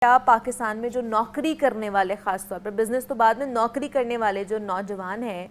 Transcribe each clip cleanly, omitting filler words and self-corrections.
کیا پاکستان میں جو نوکری کرنے والے، خاص طور پر بزنس تو بعد میں، نوکری کرنے والے جو نوجوان ہیں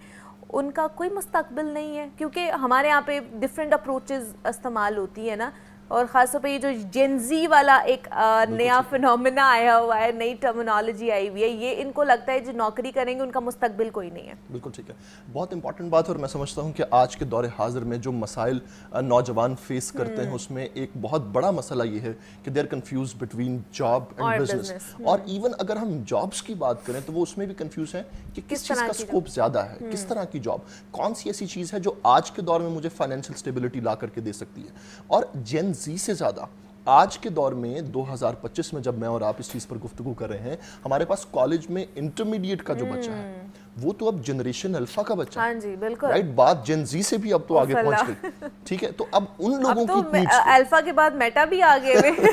ان کا کوئی مستقبل نہیں ہے؟ کیونکہ ہمارے یہاں پہ ڈیفرنٹ اپروچز استعمال ہوتی ہے نا، اور خاص طور پہ یہ جو جین زی والا ایک نیا فنومینا آیا ہوا ہے، نئی ٹرمینالوجی آئی ہوئی ہے، یہ ان کو لگتا ہے جو نوکری کریں گے ان کا مستقبل کوئی نہیں ہے۔ بالکل ٹھیک ہے، بہت امپورٹنٹ بات ہے، اور میں سمجھتا ہوں کہ آج کے دور حاضر میں جو مسائل نوجوان فیس کرتے ہیں اس میں ایک بہت بڑا مسئلہ یہ ہے کہ they are confused between job and business, اور ایون اگر ہم جابس کی بات کریں تو وہ اس میں بھی کنفیوز ہیں کہ کس چیز کا اسکوپ زیادہ ہے، کس طرح کی جاب، کون سی ایسی چیز ہے جو آج کے دور میں مجھے فائنینشیل اسٹیبلٹی لا کر کے دے سکتی ہے۔ اور جین زی سے زیادہ آج کے دور میں 2025 میں جب میں اور آپ اس چیز پر گفتگو کر رہے ہیں، ہمارے پاس کالج میں انٹرمیڈیٹ کا جو بچہ ہے وہ تو اب جنریشن الفا کا بچہ ہے۔ ہاں جی بالکل، رائٹ، بات جن زی سے بھی اب تو آگے پہنچ گئی، ٹھیک ہے؟ تو اب ان لوگوں کی الفا کے بعد میٹا بھی آگے ہوئے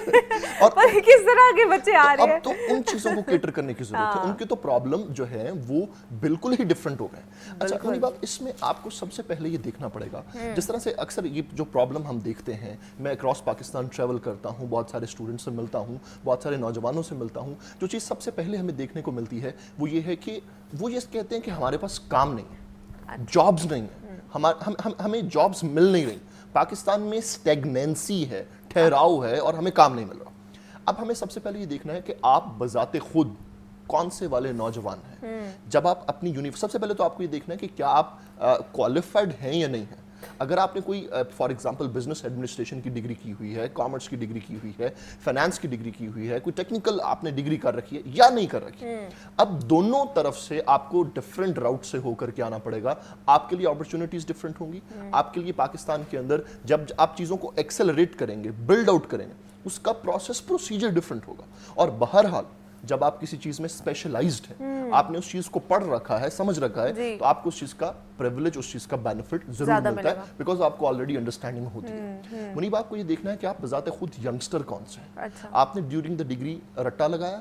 اور کس طرح کے بچے آ رہے ہیں، اب تو ان چیزوں کو کیٹر کرنے کی ضرورت ہے، ان کے تو پرابلم جو ہے وہ بالکل ہی ڈیفرنٹ ہو گئے۔ اچھا منی بات، اس میں آپ کو سب سے پہلے یہ دیکھنا پڑے گا، جس طرح سے اکثر یہ جو پرابلم ہم دیکھتے ہیں، میں اکراس پاکستان ٹریول کرتا ہوں، بہت سارے اسٹوڈنٹ سے ملتا ہوں، بہت سارے نوجوانوں سے ملتا ہوں، جو چیز سب سے پہلے ہمیں دیکھنے کو ملتی ہے وہ یہ ہے کہ وہ یہ کہتے ہیں کہ ہمارے پاس کام نہیں ہے، جابز نہیں ہے، ہمیں جابز مل نہیں رہی، پاکستان میں اسٹیگنینسی ہے، ٹھہراؤ ہے، اور ہمیں کام نہیں مل رہا۔ اب ہمیں سب سے پہلے یہ دیکھنا ہے کہ آپ بذات خود کون سے والے نوجوان ہیں۔ جب آپ اپنی سب سے پہلے تو آپ کو یہ دیکھنا ہے کہ کیا آپ کوالیفائڈ ہیں یا نہیں ہیں۔ اگر آپ نے کوئی فار ایگزامپل بزنس ایڈمنسٹریشن کی ڈگری کی ہوئی ہے، کامرس کی ڈگری کی ہوئی ہے، فائنانس کی ڈگری کی ہوئی ہے، کوئی ٹیکنیکل آپ نے ڈگری کر رکھی ہے یا نہیں کر رکھی، اب دونوں طرف سے آپ کو ڈفرینٹ راؤٹ سے ہو کر کے آنا پڑے گا۔ آپ کے لیے اپرچونٹیز ڈفرینٹ ہوں گی، آپ کے لیے پاکستان کے اندر جب آپ چیزوں کو ایکسلریٹ کریں گے، بلڈ آؤٹ کریں گے، اس کا پروسیس پروسیجر ڈفرینٹ ہوگا۔ اور بہرحال جب آپ کسی چیز میں اسپیشلائزڈ ہیں، آپ نے اس چیز کو پڑھ رکھا ہے، سمجھ رکھا ہے، تو آپ کو اس چیز کا پریولیج، اس چیز کا بینیفٹ ضرور ملتا ہے، بیکاز آپ کو آلریڈی انڈرسٹینڈنگ ہوتی ہے۔ منیب، آپ کو یہ دیکھنا ہے کہ آپ بذات خود ینگسٹر کون سے ہیں۔ آپ نے ڈیورنگ دا ڈگری رٹا لگایا،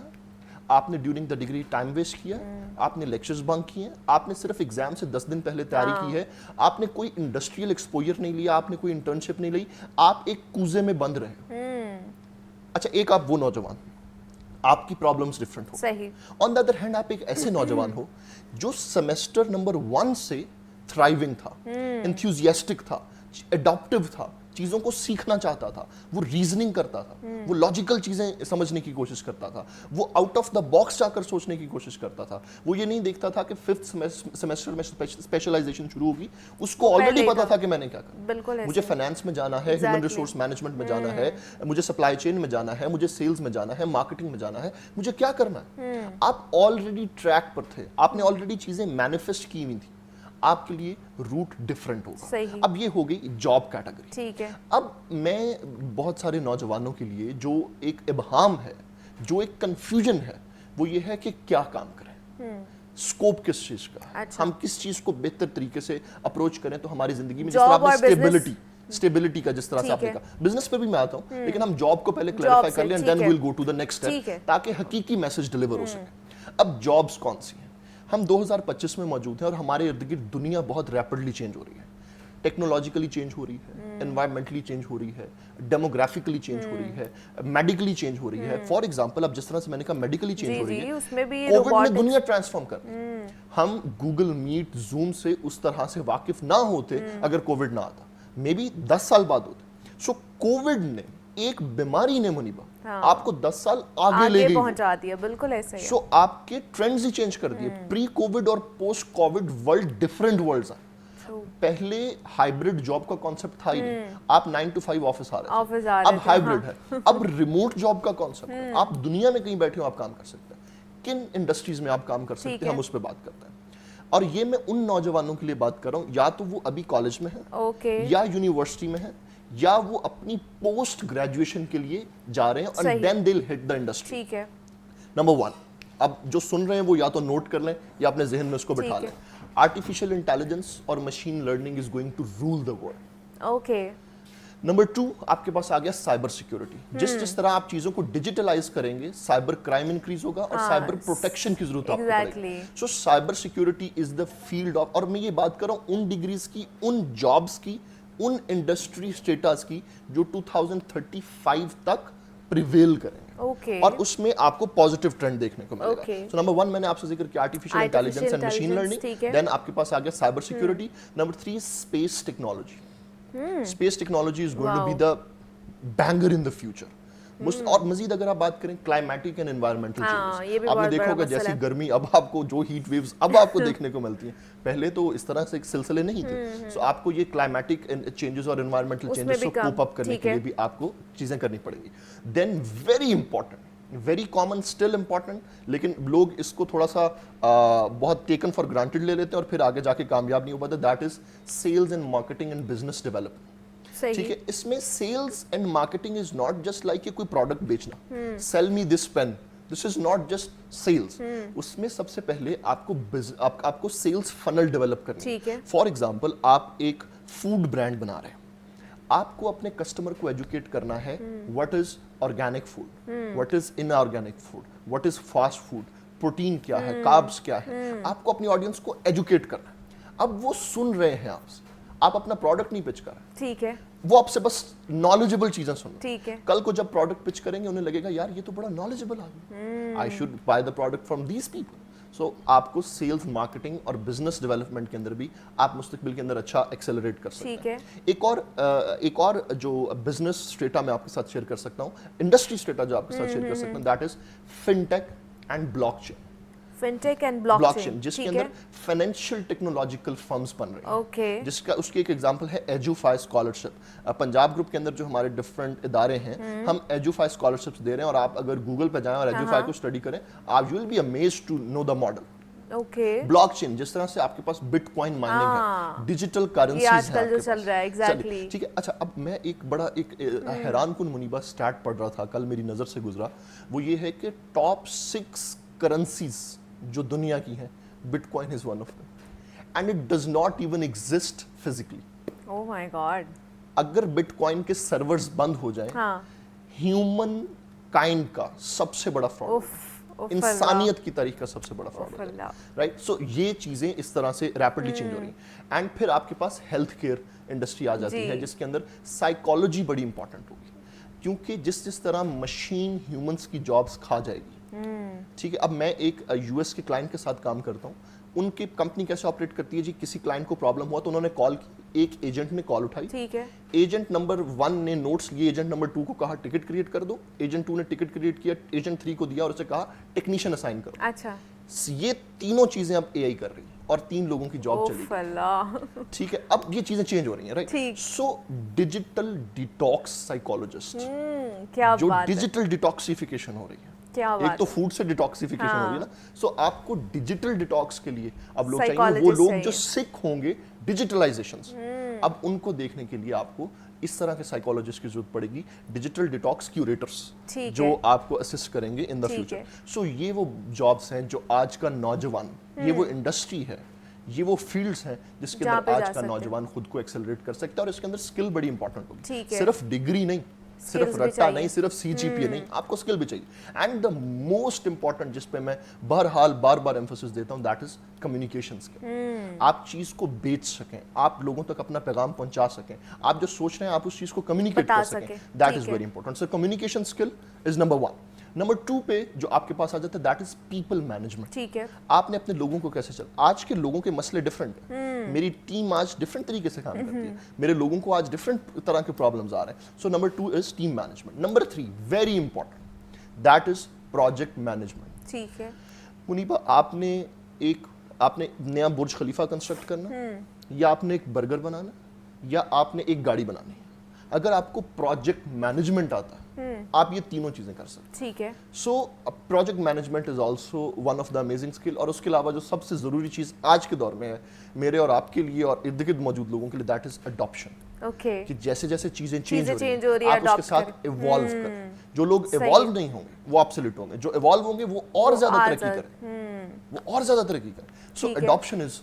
آپ نے during the degree time waste کیا، آپ نے لیکچرز بنک کیے، آپ نے صرف ایگزام سے 10 دن پہلے تیاری کی ہے، آپ نے کوئی انڈسٹریل ایکسپوجر نہیں لیا، آپ نے کوئی انٹرنشپ نہیں لی، آپ ایک کوزے میں بند رہے۔ اچھا، ایک آپ وہ نوجوان، آپ کی problems different who. On the other hand آپ ایک ایسے نوجوان ہو جو سیمیسٹر نمبر 1 سے تھرائیونگ تھا، انتھیوزیسٹک تھا، اڈاپٹیو تھا، چیزوں کو سیکھنا چاہتا تھا، وہ ریزننگ کرتا تھا، وہ لاجیکل چیزیں سمجھنے کی کوشش کرتا تھا، وہ آؤٹ آف دا باکس جا کر سوچنے کی کوشش کرتا تھا، وہ یہ نہیں دیکھتا تھا کہ 5th سیمیسٹر میں اسپیشلائزیشن شروع ہوگی، اس کو آلریڈی پتا تھا کہ میں نے کیا کرنا، مجھے فائنانس میں جانا ہے، ہیومن ریسورس مینجمنٹ میں جانا ہے، مجھے سپلائی چین میں جانا ہے، مجھے سیلز میں جانا ہے، مارکیٹنگ میں جانا ہے، مجھے کیا کرنا ہے۔ آپ آلریڈی ٹریک پر تھے، آپ نے آلریڈی چیزیں مینیفیسٹ کی ہوئی تھی، آپ کے لیے روٹ ڈفرنٹ ہوگا۔ اب یہ ہو گئی جاب کیٹیگری۔ اب میں بہت سارے نوجوانوں کے لیے جو ایک ابہام ہے، جو ایک کنفیوژن ہے، وہ یہ ہے کہ کیا کام کریں، اسکوپ کس چیز کا، ہم کس چیز کو بہتر طریقے سے اپروچ کریں تو ہماری زندگی میں، جس طرح آپ نے اسٹیبلٹی کا جس طرح سے آپ نے کہا، بزنس پہ بھی میں آتا ہوں، لیکن ہم جاب کو پہلے کلیریفائی کر لیں، then we'll go to the next step, تاکہ حقیقی میسج ڈلیور ہو سکے۔ اب جابس کون سی ہیں؟ ہم 2025 میں موجود ہیں اور ہمارے ارد گرد دنیا بہت ریپڈلی چینج ہو رہی ہے، ٹیکنالوجیکلی چینج ہو رئی ہے، انوائرمنٹلی چینج ہو رہی ہے، ڈیموگرافکلی چینج ہو رہی ہے، میڈیکلی چینج ہو رہی ہے۔ فار ایگزامپل اب جس طرح سے میں نے کہا میڈیکلی چینج ہو رہی ہے، کووڈ میں دنیا ٹرانسفارم کر رہی ہے۔ ہم گوگل میٹ، زوم سے اس طرح سے واقف نہ ہوتے اگر کووڈ نہ آتا، مے بی 10 سال بعد ہوتے۔ سو کووڈ نے، ایک بیماری نے منیبا آپ کو 10 سال آگے لے گئی، پہنچا دیا، بالکل ایسے ہی۔ سو آپ کے ٹرینڈز ہی چینج کر دیے۔ پری کووڈ اور post Covid world different worlds ہیں۔ پہلے ہائبرڈ جاب کا کانسیپٹ تھا ہی نہیں، آپ 9 to 5 آفس آ رہے تھے، اب ہائبرڈ ہے، اب ریموٹ جاب کا کانسیپٹ ہے، آپ دنیا میں کہیں بیٹھے ہو آپ کام کر سکتے ہیں۔ کن انڈسٹریز میں آپ کام کر سکتے ہیں، ہم اس پہ بات کرتے ہیں۔ اور یہ میں ان نوجوانوں کے لیے بات کر رہا ہوں، یا تو وہ ابھی کالج میں ہیں، یا یونیورسٹی میں ہیں، یا وہ اپنی پوسٹ گریجویشن کے لیے جا رہے ہیں، and then they'll hit the industry۔ Number 1، اب جو سن رہے ہیں وہ یا تو نوٹ کر لیں یا اپنے ذہن میں اس کو بٹھا لیں۔ آرٹیفیشل انٹیلیجنس اور machine learning is going to rule the world. Number 2، آپ کے پاس آ گیا سائبر سیکیورٹی۔ جس طرح آپ چیزوں کو ڈیجیٹلائز کریں گے، سائبر کرائم انکریز ہوگا اور سائبر پروٹیکشن کی ضرورت آپ کو پڑے گی۔ So cyber security is the field of, اور میں یہ بات کر رہا ہوں ان ڈگریز کی، ان جابس کی، ان انڈسٹری اسٹیٹس کی جو 2035 تک پریویل کریں گے۔ Okay. اور اس میں آپ کو پازیٹیو ٹرینڈ دیکھنے کو ملے گا. سو نمبر 1 میں نے آپ سے ذکر کیا artificial intelligence and machine learning. Then آپ کے پاس آ گیا cyber security. Number 3 space technology. Space technology is going to be the banger in the future. اور مزید اگر آپ بات کریں کلائمیٹک اینڈ انوائرمنٹل چینجز, آپ نے دیکھا ہوگا جیسی گرمی اب آپ کو جو ہیٹ ویوز اب آپ کو دیکھنے کو ملتی ہیں, پہلے تو اس طرح سے ایک سلسلے نہیں تھے. سو آپ کو یہ کلائمیٹک چینجز اور انوائرمنٹل چینجز کو کوپ اپ کرنے کے لیے بھی آپ کو چیزیں کرنی پڑیں گی. Then very important, very common, still important, لیکن لوگ اس کو تھوڑا سا بہت ٹیکن فار گرانٹیڈ لے لیتے ہیں اور پھر آگے جا کے کامیاب نہیں ہو پاتے. That is sales and marketing and business development. ٹھیک ہے, اس میں sales and marketing is not just like کوئی پروڈکٹ بیچنا, sell me this pen, this is not just sales. اس میں سب سے پہلے آپ کو سیلز فنل ڈیولپ کرنی ہے. فار ایگزامپل آپ ایک فوڈ برانڈ بنا رہے ہیں, آپ کو اپنے کسٹمر کو ایجوکیٹ کرنا ہے what is organic food, what is in organic food, what is fast food, protein کیا ہے, کاربس کیا ہے. آپ کو اپنی آڈینس کو ایجوکیٹ کرنا ہے. اب وہ سن رہے ہیں آپ سے, آپ اپنا پروڈکٹ نہیں پچ کر رہے, ٹھیک ہے, وہ آپ سے بس نالجبل چیزیں سن رہے. ٹھیک ہے, کل کو جب پروڈکٹ پچ کریں گے انہیں لگے گا یار یہ تو بڑا نالجبل آدمی, I should buy the product from these people. So آپ کو سیلز, مارکیٹنگ اور بزنس ڈیولپمنٹ کے اندر بھی آپ مستقبل کے اندر اچھا ایکسلریٹ کر سکتے ہیں. ایک اور جو بزنس اسٹیٹا میں آپ کے ساتھ شیئر کر سکتا ہوں, انڈسٹری اسٹیٹا جو آپ کے ساتھ شیئر کر سکتا ہوں, that is fintech and blockchain. Fintech and blockchain, جس کے اندر فائنینشیل ٹیکنالوجیکل فرمز بن رہے ہیں, جس کا اس کی ایک ایگزامپل ہے ایجوفائی اسکالرشپ. پنجاب گروپ کے اندر جو ہمارے ڈفرینٹ ادارے ہیں, ہم ایجوفائی اسکالرشپس دے رہے ہیں, اور آپ اگر گوگل پہ جائیں اور ایجوفائی کو اسٹڈی کریں, آپ you will be amazed to know the model. Blockchain, جس طرح سے آپ کے پاس بٹ کوائن مائننگ ہے, ڈیجیٹل کرنسیز ہیں جو چل رہا ہے. ایگزیکٹلی, ٹھیک ہے. اچھا, اب میں ایک بڑا ایک حیران کن منیبا اسٹیٹ پڑھ رہا تھا, کل میری نظر سے گزرا. وہ یہ ہے کہ ٹاپ 6 کرنسیز جو دنیا کی ہیں, but coin is one of them, and it does not even exist physically. O my God, اگر بٹ کوائن کے سرورز بند ہو جائیں, ہیومن کائنڈ کا سب سے بڑا فراڈ, انسانیت کی تاریخ کا سب سے بڑا فراڈ ہے. رائٹ, سو یہ چیزیں اس طرح سے ریپڈلی چینج ہو رہی ہیں. اینڈ پھر آپ کے پاس ہیلتھ کیئر انڈسٹری آ جاتی ہے, جس کے اندر سائیکالوجی بڑی امپورٹنٹ ہوگی, کیونکہ جس طرح مشین ہیومنس کی جابس کھا جائے گی. ٹھیک ہے, اب میں ایک یو ایس کے کلائنٹ کے ساتھ کام کرتا ہوں. ان کی کمپنی کیسے آپریٹ کرتی ہے جی, کسی کلائنٹ کو پرابلم ہوا تو انہوں نے کال کی, ایک ایجنٹ نے کال اٹھائی, ٹھیک ہے, ایجنٹ نمبر 1 نے نوٹس لیے, ایجنٹ نمبر 2 کو کہا ٹکٹ کریٹ کر دو, ایجنٹ 2 نے ٹکٹ کریٹ کیا, ایجنٹ 3 کو دیا اور اسے کہا ٹیکنیشین اسائن کرو. اچھا, یہ تینوں چیزیں اب اے آئی کر رہی ہے اور 3 لوگوں کی جاب چلی گئی. ٹھیک ہے, اب یہ چیزیں چینج ہو رہی ہیں. رائٹ, سو ڈیجیٹل ڈیٹاکس سائیکالوجسٹ, جو ڈیجیٹل ڈیٹاکسیفیکیشن ہو رہی ہے, ایک تو فوڈ سے ڈیٹاکسیفیکیشن ہو رہی ہے نا. سو آپ کو ڈیجیٹل ڈیٹاکس کے لیے اب لوگ چاہیے, وہ لوگ جو سکھ ہوں گے ڈیجیٹلائزیشن سے, اب ان کو دیکھنے کے لیے آپ کو اس طرح کے سائیکالوجسٹ کی ضرورت پڑے گی, ڈیجیٹل ڈیٹاکس کیوریٹرس, جو آپ کو اسسٹ کریں گے ان دا فیوچر. سو یہ وہ جابس ہیں جو آج کا نوجوان, یہ وہ انڈسٹری ہے, یہ وہ فیلڈز ہیں جس کے اندر آج کا نوجوان خود کو ایکسلریٹ کر سکتا ہے. اور اس کے اندر اسکل بڑی امپورٹنٹ ہوگی, صرف ڈگری نہیں, صرف رٹا نہیں, صرف سی جی پی اے نہیں, آپ کو اسکل بھی چاہیے. اینڈ دا موسٹ امپورٹنٹ جس پہ میں بہرحال بار بار ایمفسس دیتا ہوں, دیٹ از کمیونیکیشن اسکل. آپ چیز کو بیچ سکیں, آپ لوگوں تک اپنا پیغام پہنچا سکیں, آپ جو سوچ رہے ہیں آپ اس چیز کو کمیونیکیٹ کر سکیں, that is very important. So communication skill is number 1. Number 2 پہ جو آپ کے پاس آ جاتا ہے, دیٹ از پیپل مینجمنٹ. ٹھیک ہے, آپ نے اپنے لوگوں کو کیسے چل, آج کے لوگوں کے مسئلے ڈفرینٹ ہیں, میری ٹیم آج ڈفرینٹ طریقے سے کام کرتی ہے, میرے لوگوں کو آج ڈفرینٹ طرح کے پرابلمز آ رہے ہیں. سو number 2 is team management. Number 3 very important, that is project management. ٹھیک ہے, منیبا, آپ نے نیا برج خلیفہ کنسٹرکٹ کرنا, یا آپ نے ایک برگر بنانا, یا آپ نے ایک گاڑی بنانی ہے, اگر آپ کو پروجیکٹ مینجمنٹ آتا ہے, آپ یہ تینوں چیزیں کر سکتے. ٹھیک ہے, so project management is also one of the amazing skill. اور اس کے علاوہ جو سب سے ضروری چیز آج کے دور میں ہے میرے اور آپ کے لیے اور ارد گرد موجود لوگوں کے لیے, دیٹ از اڈاپشن. کہ جیسے جیسے چیزیں چینج ہو رہی ہیں آپ اس کے ساتھ ایوالو کریں. جو لوگ ایوالو نہیں ہوں گے وہ آبسلیٹ ہوں گے, جو ایوالو ہوں گے وہ اور زیادہ ترقی کریں, وہ اور زیادہ ترقی کریں. سو اڈاپشن از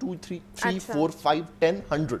2 3 4 5 10